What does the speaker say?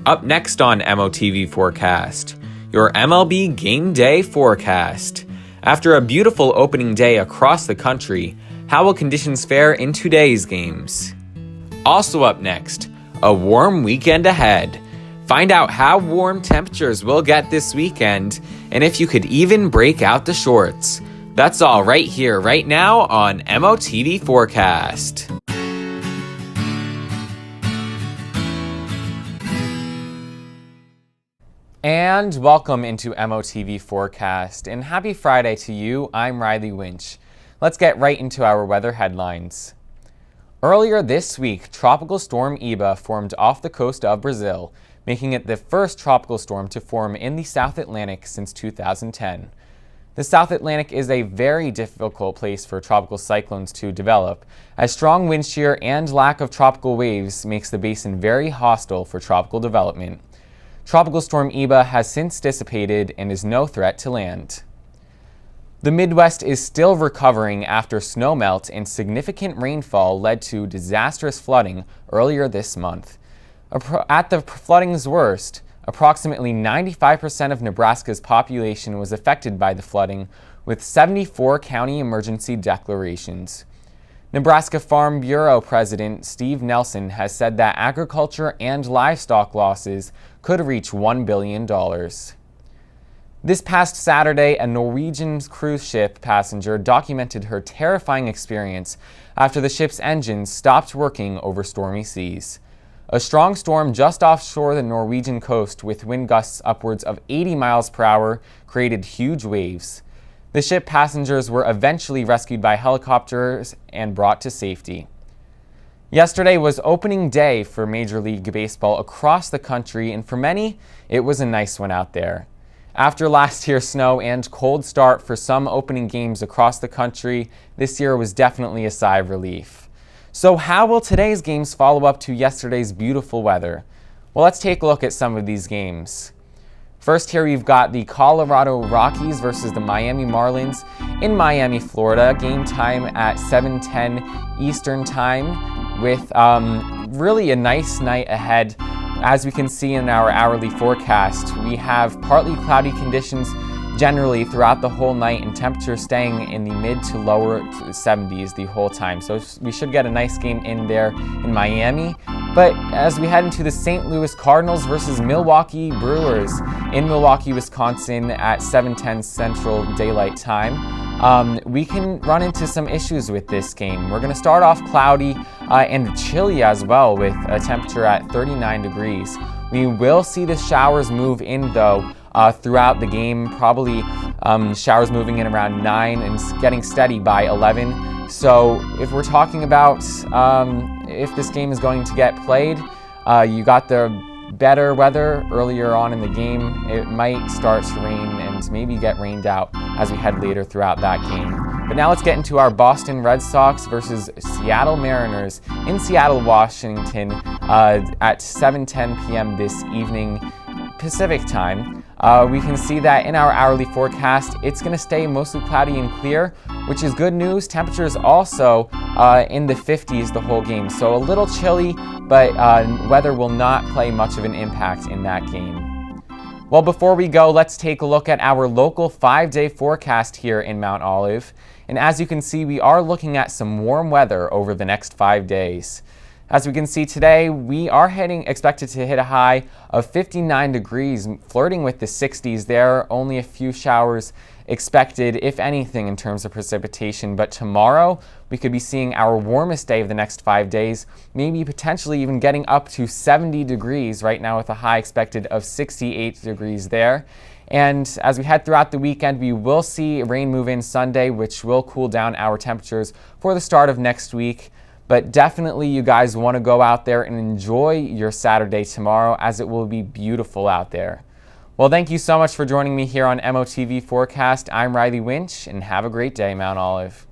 Up next on MOTV Forecast, your MLB Game-day Forecast. After a beautiful opening day across the country, how will conditions fare in today's games? Also up next, a warm weekend ahead. Find out how warm temperatures will get this weekend, and if you could even break out the shorts. That's all right here, right now on MOTV Forecast. And welcome into MOTV Forecast, and happy Friday to you. I'm Riley Winch. Let's get right into our weather headlines. Earlier this week, Tropical Storm Eva formed off the coast of Brazil, making it the first tropical storm to form in the South Atlantic since 2010. The South Atlantic is a very difficult place for tropical cyclones to develop, as strong wind shear and lack of tropical waves makes the basin very hostile for tropical development. Tropical Storm Eva has since dissipated and is no threat to land. The Midwest is still recovering after snowmelt and significant rainfall led to disastrous flooding earlier this month. At the flooding's worst, approximately 95% of Nebraska's population was affected by the flooding, with 74 county emergency declarations. Nebraska Farm Bureau President Steve Nelson has said that agriculture and livestock losses could reach $1 billion. This past Saturday, a Norwegian cruise ship passenger documented her terrifying experience after the ship's engines stopped working over stormy seas. A strong storm just offshore the Norwegian coast with wind gusts upwards of 80 miles per hour created huge waves. The ship passengers were eventually rescued by helicopters and brought to safety. Yesterday was opening day for Major League Baseball across the country, and for many, it was a nice one out there. After last year's snow and cold start for some opening games across the country, this year was definitely a sigh of relief. So how will today's games follow up to yesterday's beautiful weather? Well, let's take a look at some of these games. First here we've got the Colorado Rockies versus the Miami Marlins in Miami, Florida. Game time at 7:10 Eastern Time with really a nice night ahead. As we can see in our hourly forecast, we have partly cloudy conditions generally throughout the whole night and temperatures staying in the mid to lower 70s the whole time. So we should get a nice game in there in Miami. But as we head into the St. Louis Cardinals versus Milwaukee Brewers in Milwaukee, Wisconsin at 7:10 Central Daylight Time, we can run into some issues with this game. We're going to start off cloudy and chilly as well with a temperature at 39 degrees. We will see the showers move in though throughout the game, probably showers moving in around 9 and getting steady by 11. So if we're talking about if this game is going to get played, you got the better weather earlier on in the game. It might start to rain and maybe get rained out as we head later throughout that game. But now let's get into our Boston Red Sox versus Seattle Mariners in Seattle, Washington at 7:10 p.m. this evening Pacific time. We can see that in our hourly forecast, it's going to stay mostly cloudy and clear, which is good news. Temperatures also in the 50s the whole game, so a little chilly, but weather will not play much of an impact in that game. Well, before we go, let's take a look at our local 5-day forecast here in Mount Olive. And as you can see, we are looking at some warm weather over the next 5 days. As we can see today, we are expected to hit a high of 59 degrees, flirting with the 60s there. Only a few showers expected, if anything, in terms of precipitation. But tomorrow, we could be seeing our warmest day of the next 5 days, maybe potentially even getting up to 70 degrees right now with a high expected of 68 degrees there. And as we head throughout the weekend, we will see rain move in Sunday, which will cool down our temperatures for the start of next week. But definitely you guys want to go out there and enjoy your Saturday tomorrow, as it will be beautiful out there. Well, thank you so much for joining me here on MOTV Forecast. I'm Riley Winch, and have a great day, Mount Olive.